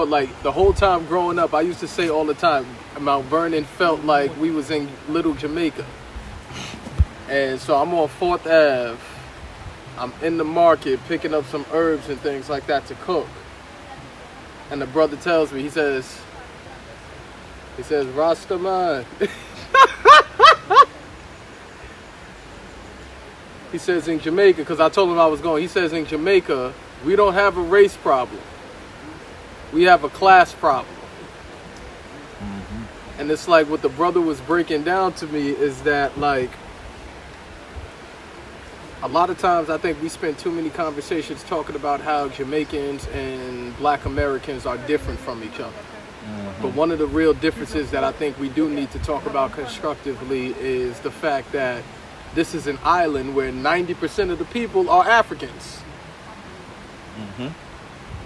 Like the whole time growing up, I used to say all the time, Mount Vernon felt like we was in Little Jamaica. And so I'm on 4th Ave. I'm in the market picking up some herbs and things like that to cook. And the brother tells me, he says, Rastaman. He says in Jamaica, because I told him I was going, he says in Jamaica, we don't have a race problem. We have a class problem. Mm-hmm. And it's like what the brother was breaking down to me is that, like, a lot of times I think we spend too many conversations talking about how Jamaicans and Black Americans are different from each other. Mm-hmm. But one of the real differences that I think we do need to talk about constructively is the fact that this is an island where 90% of the people are Africans. Mm-hmm.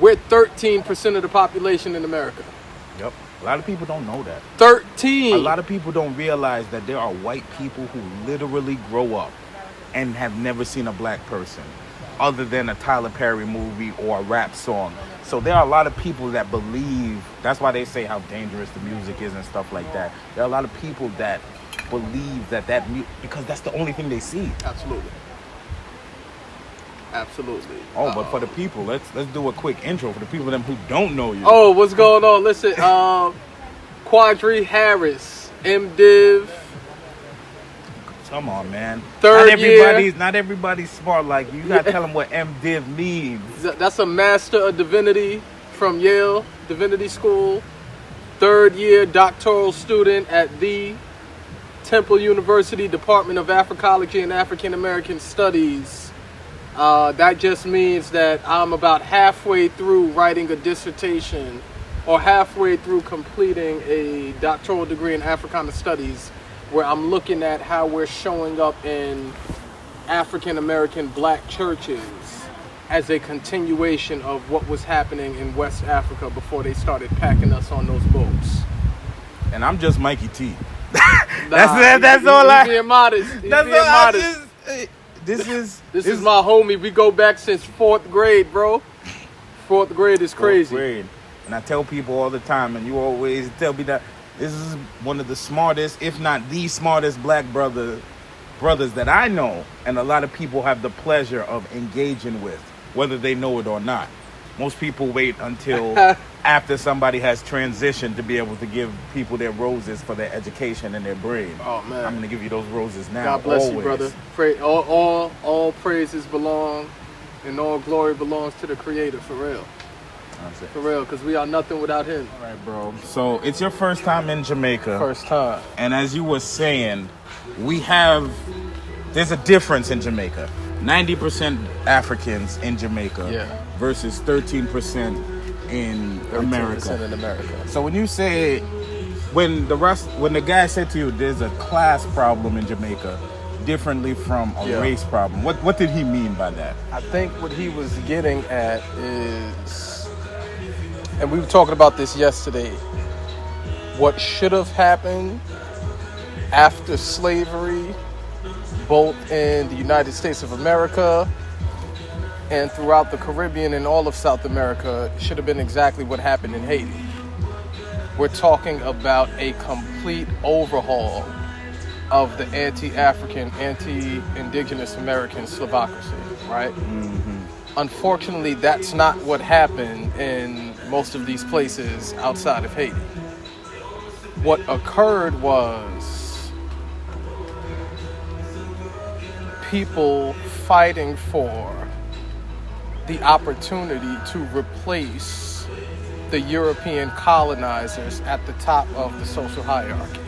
We're 13% of the population in America. Yep. A lot of people don't know that. 13! A lot of people don't realize that there are white people who literally grow up and have never seen a black person other than a Tyler Perry movie or a rap song. So there are a lot of people that believe, that's why they say how dangerous the music is and stuff like that. There are a lot of people that believe that because that's the only thing they see. Absolutely. Oh, but for the people, let's do a quick intro for the people them who don't know you. Oh, what's going on? Listen, Qadry Harris, MDiv. Come on, man. Not everybody's smart like you. You gotta tell them what MDiv means. That's a Master of Divinity from Yale Divinity School. 3rd year doctoral student at the Temple University Department of Africology and African American Studies. That just means that I'm about halfway through writing a dissertation or halfway through completing a doctoral degree in Africana Studies, where I'm looking at how we're showing up in African American Black churches as a continuation of what was happening in West Africa before they started packing us on those boats. And I'm just Mikey T. That's all I. Being modest. That's all modest. This is my homie. We go back since 4th grade, bro. 4th grade is crazy. 4th grade. And I tell people all the time, and you always tell me that this is one of the smartest, if not the smartest black brothers that I know, and a lot of people have the pleasure of engaging with, whether they know it or not. Most people wait until after somebody has transitioned to be able to give people their roses for their education and their brain. Oh, man. I'm going to give you those roses now. God bless always. you, brother. All praises belong and all glory belongs to the Creator, for real. That's it. For real, because we are nothing without Him. All right, bro. So it's your first time in Jamaica. First time. And as you were saying, there's a difference in Jamaica. 90% Africans in Jamaica versus 13% in America. In America. So when you say, when the guy said to you, there's a class problem in Jamaica, differently from a race problem, what did he mean by that? I think what he was getting at is, and we were talking about this yesterday, what should have happened after slavery, both in the United States of America and throughout the Caribbean and all of South America, should have been exactly what happened in Haiti. We're talking about a complete overhaul of the anti-African, anti-indigenous American Slavocracy, right? Mm-hmm. Unfortunately, that's not what happened in most of these places outside of Haiti. What occurred was people fighting for the opportunity to replace the European colonizers at the top of the social hierarchy.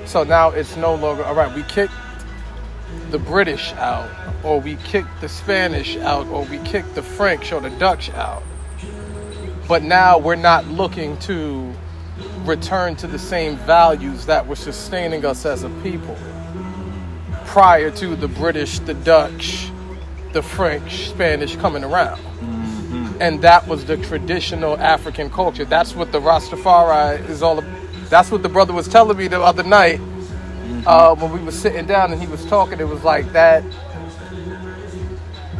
So now it's no longer, all right, we kicked the British out, or we kicked the Spanish out, or we kicked the French or the Dutch out. But now we're not looking to return to the same values that were sustaining us as a people prior to the British, the Dutch, the French, Spanish coming around. Mm-hmm. And that was the traditional African culture. That's what the Rastafari is all about. That's what the brother was telling me the other night when we were sitting down and he was talking. It was like that.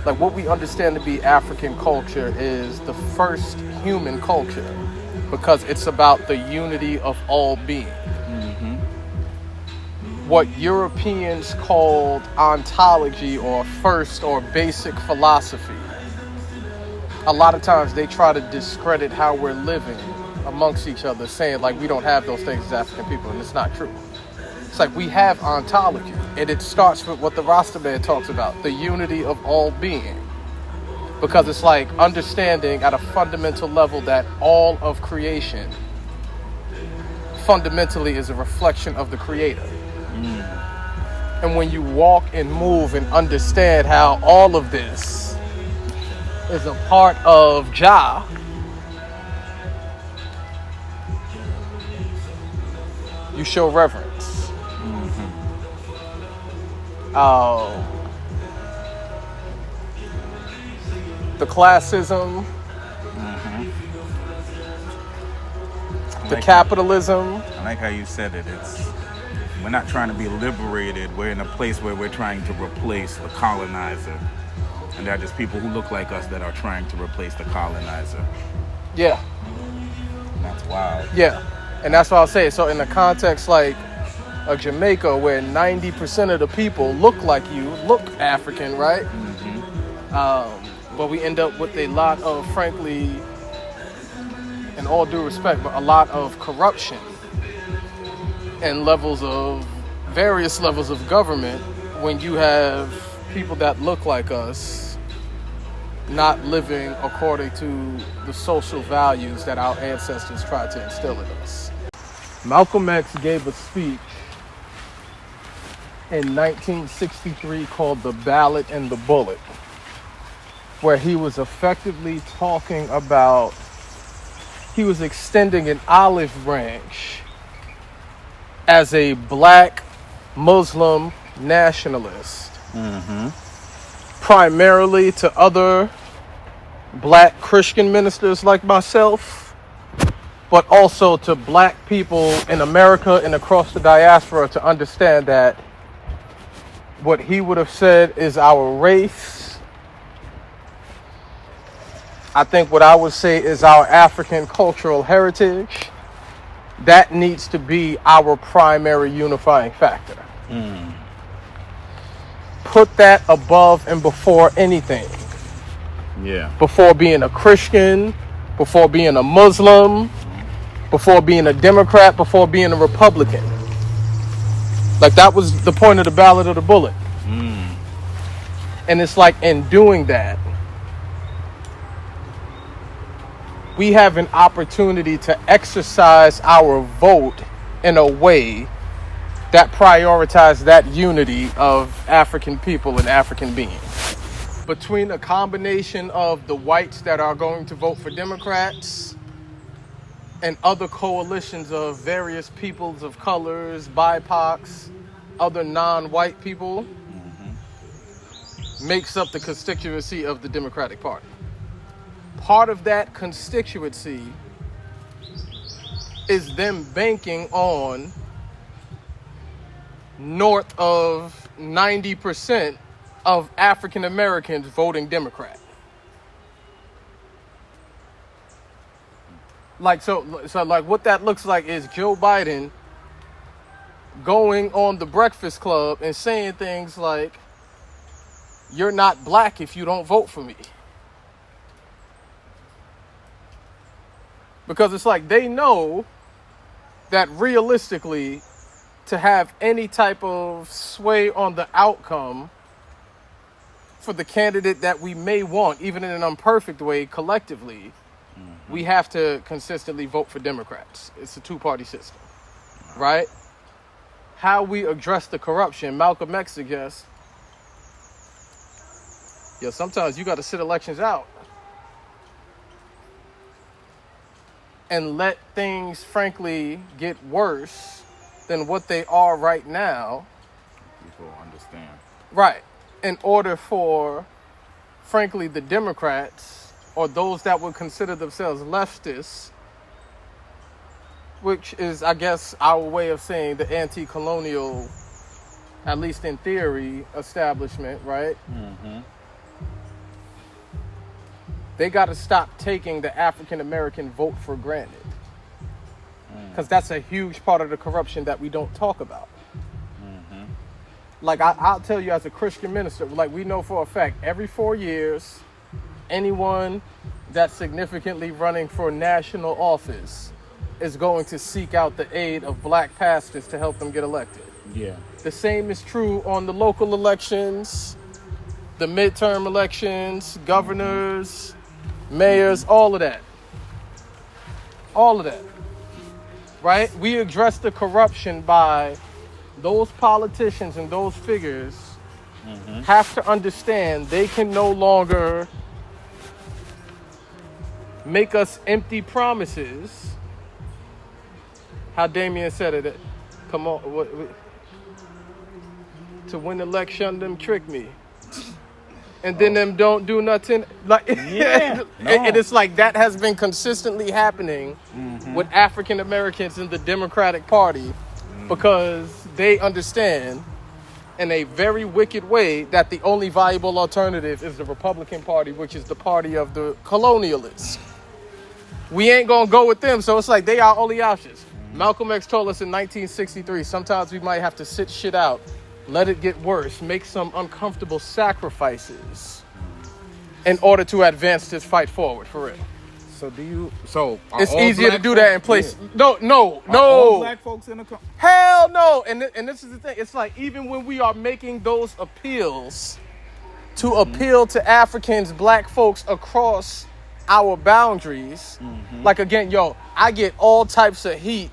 Like what we understand to be African culture is the first human culture because it's about the unity of all being. What Europeans called ontology or first or basic philosophy, a lot of times they try to discredit how we're living amongst each other, saying like we don't have those things as African people, and it's not true. It's like we have ontology, and it starts with what the Rastaman talks about, the unity of all being. Because it's like understanding at a fundamental level that all of creation fundamentally is a reflection of the Creator. And when you walk and move and understand how all of this is a part of Jah, you show reverence. The classism, the capitalism. I like how you said it. We're not trying to be liberated. We're in a place where we're trying to replace the colonizer. And there are just people who look like us that are trying to replace the colonizer. Yeah. And that's wild. Yeah. And that's what I'll say. So in the context like of Jamaica, where 90% of the people look like you, look African, right? But we end up with a lot of, frankly, in all due respect, but a lot of corruption and various levels of government when you have people that look like us not living according to the social values that our ancestors tried to instill in us. Malcolm X gave a speech in 1963 called The Ballot and the Bullet, where he was effectively talking about, he was extending an olive branch as a black Muslim nationalist, primarily to other black Christian ministers like myself, but also to black people in America and across the diaspora to understand that what he would have said is our race. I think what I would say is our African cultural heritage. That needs to be our primary unifying factor. Put that above and before anything. Yeah. Before being a Christian, before being a Muslim, before being a Democrat, before being a Republican. Like that was the point of the ballot or the bullet. And it's like in doing that, we have an opportunity to exercise our vote in a way that prioritizes that unity of African people and African beings. Between a combination of the whites that are going to vote for Democrats and other coalitions of various peoples of colors, BIPOCs, other non-white people, makes up the constituency of the Democratic Party. Part of that constituency is them banking on north of 90% of African Americans voting Democrat. So what that looks like is Joe Biden going on the Breakfast Club and saying things like, "You're not black if you don't vote for me." Because it's like they know that realistically, to have any type of sway on the outcome for the candidate that we may want, even in an imperfect way, collectively, we have to consistently vote for Democrats. It's a two-party system, right? How we address the corruption, Malcolm X suggests, sometimes you got to sit elections out and let things, frankly, get worse than what they are right now. People understand. Right. In order for, frankly, the Democrats or those that would consider themselves leftists, which is, I guess, our way of saying the anti-colonial, at least in theory, establishment, right? they got to stop taking the African American vote for granted. Because that's a huge part of the corruption that we don't talk about. Like, I'll tell you as a Christian minister, like, we know for a fact, every 4 years, anyone that's significantly running for national office is going to seek out the aid of black pastors to help them get elected. Yeah. The same is true on the local elections, the midterm elections, governors, mayors, all of that. All of that. Right? We address the corruption by those politicians and those figures have to understand they can no longer make us empty promises. How Damien said it. Come on. To win election, them trick me. And then them don't do nothing. Like, Yeah. And it's like that has been consistently happening with African Americans in the Democratic Party because they understand in a very wicked way that the only viable alternative is the Republican Party, which is the party of the colonialists. We ain't gonna go with them, so it's like they are only options. Malcolm X told us in 1963, sometimes we might have to sit shit out, let it get worse, make some uncomfortable sacrifices in order to advance this fight forward, for real. So It's easier to do that in place. Yeah. No. Are all black folks in the country? Hell no. And this is the thing. It's like even when we are making those appeals to appeal to Africans, black folks across our boundaries, like again, I get all types of heat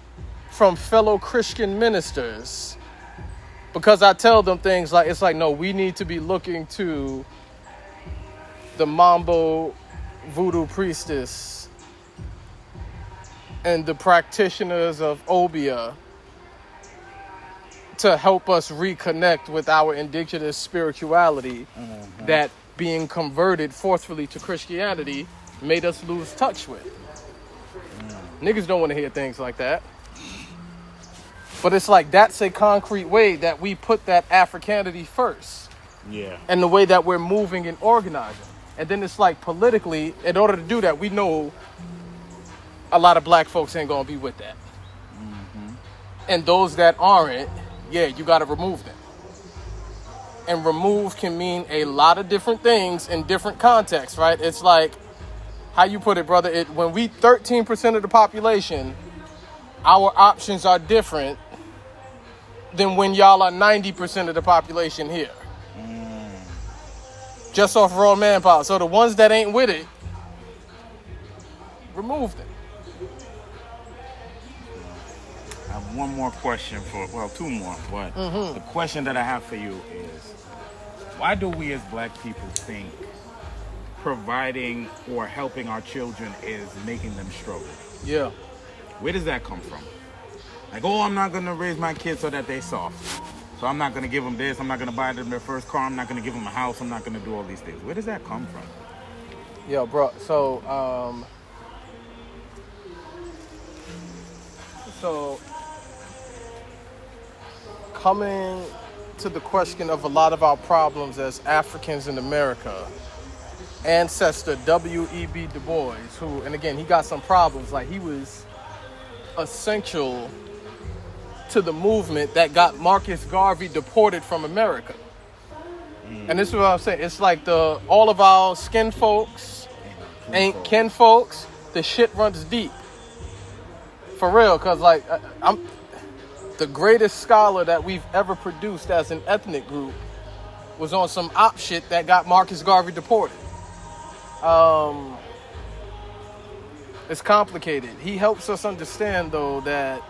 from fellow Christian ministers because I tell them things like, it's like, no, we need to be looking to the Mambo voodoo priestess and the practitioners of Obia to help us reconnect with our indigenous spirituality that being converted forcefully to Christianity made us lose touch with. Niggas don't want to hear things like that. But it's like that's a concrete way that we put that Africanity first. Yeah. And the way that we're moving and organizing. And then it's like politically, in order to do that, we know a lot of black folks ain't gonna be with that. And those that aren't, you gotta remove them. And remove can mean a lot of different things in different contexts, right? It's like, how you put it, brother, when we 13% of the population, our options are different than when y'all are 90% of the population here. Just off raw manpower. So the ones that ain't with it, remove them. I have one more question two more, but the question that I have for you is, why do we as black people think providing or helping our children is making them struggle? Yeah. Where does that come from? Like, I'm not going to raise my kids so that they soft. So I'm not going to give them this. I'm not going to buy them their first car. I'm not going to give them a house. I'm not going to do all these things. Where does that come from? Yo, bro. So coming to the question of a lot of our problems as Africans in America, ancestor W.E.B. Du Bois, who, and again, he got some problems. Like, he was essential to the movement that got Marcus Garvey deported from America. And this is what I'm saying. It's like all of our skin folks ain't kin folks. The shit runs deep. For real, because like I'm the greatest scholar that we've ever produced as an ethnic group was on some op shit that got Marcus Garvey deported. It's complicated. He helps us understand, though, that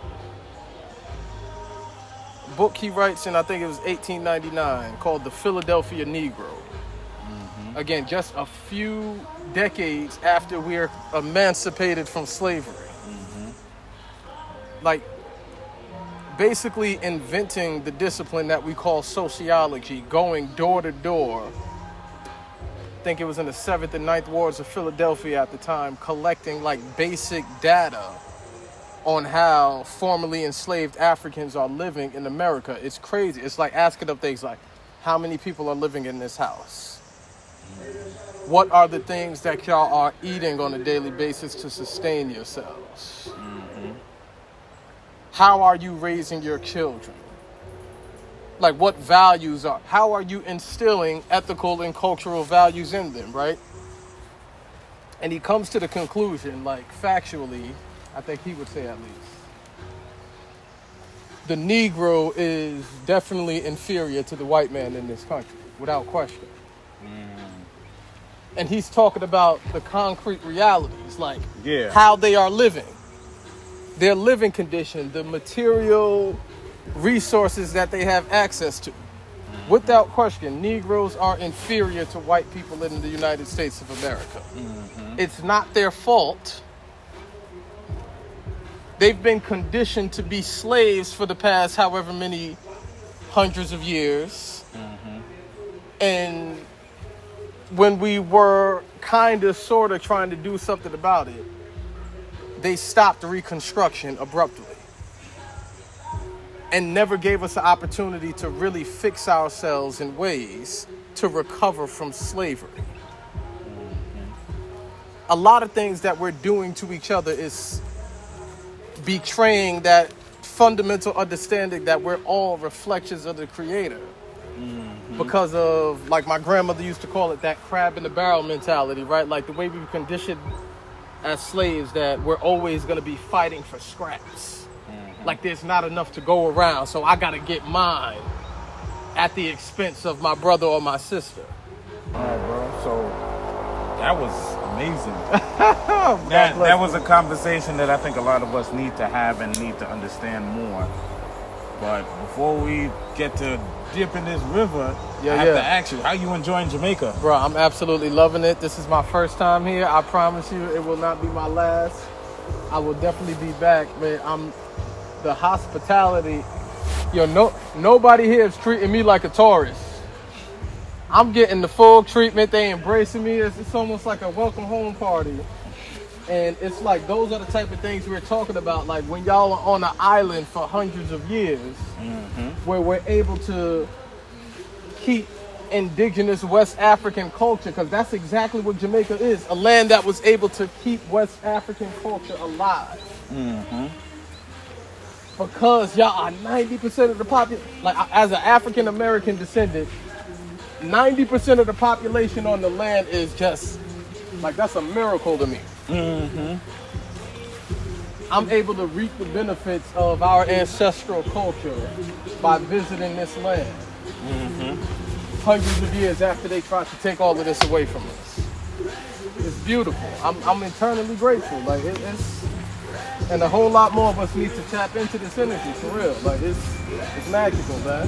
book he writes in, I think it was 1899, called The Philadelphia Negro. Again, just a few decades after we're emancipated from slavery. Like, basically inventing the discipline that we call sociology, going door to door. I think it was in the 7th and 9th wards of Philadelphia at the time, collecting like basic data on how formerly enslaved Africans are living in America. It's crazy. It's like asking them things like, how many people are living in this house? What are the things that y'all are eating on a daily basis to sustain yourselves? How are you raising your children? Like, what values are, how are you instilling ethical and cultural values in them, right? And he comes to the conclusion, like, factually, I think he would say at least, the Negro is definitely inferior to the white man in this country, without question. And he's talking about the concrete realities, like how they are living, their living condition, the material resources that they have access to. Without question, Negroes are inferior to white people in the United States of America. It's not their fault. They've been conditioned to be slaves for the past however many hundreds of years. And when we were kind of sort of trying to do something about it, they stopped Reconstruction abruptly and never gave us an opportunity to really fix ourselves in ways to recover from slavery. A lot of things that we're doing to each other is betraying that fundamental understanding that we're all reflections of the Creator. Because of, like my grandmother used to call it, that crab in the barrel mentality, right? Like the way we were conditioned as slaves that we're always going to be fighting for scraps. Like there's not enough to go around, so I got to get mine at the expense of my brother or my sister. All right, bro. So that was amazing. that was a conversation that I think a lot of us need to have and need to understand more. But before we get to dip in this river, I have to ask you, how you enjoying Jamaica? Bro, I'm absolutely loving it. This is my first time here. I promise you it will not be my last. I will definitely be back, man. The hospitality, nobody here is treating me like a tourist. I'm getting the full treatment. They embracing me. It's almost like a welcome home party. And it's like, those are the type of things we're talking about. Like when y'all are on an island for hundreds of years, where we're able to keep indigenous West African culture, because that's exactly what Jamaica is, a land that was able to keep West African culture alive. Because y'all are 90% of the population, like as an African American descendant, 90% of the population on the land is just, like, that's a miracle to me. I'm able to reap the benefits of our ancestral culture by visiting this land. Hundreds of years after they tried to take all of this away from us. It's beautiful. I'm eternally grateful. Like it's, and a whole lot more of us need to tap into this energy for real. Like it's magical, man.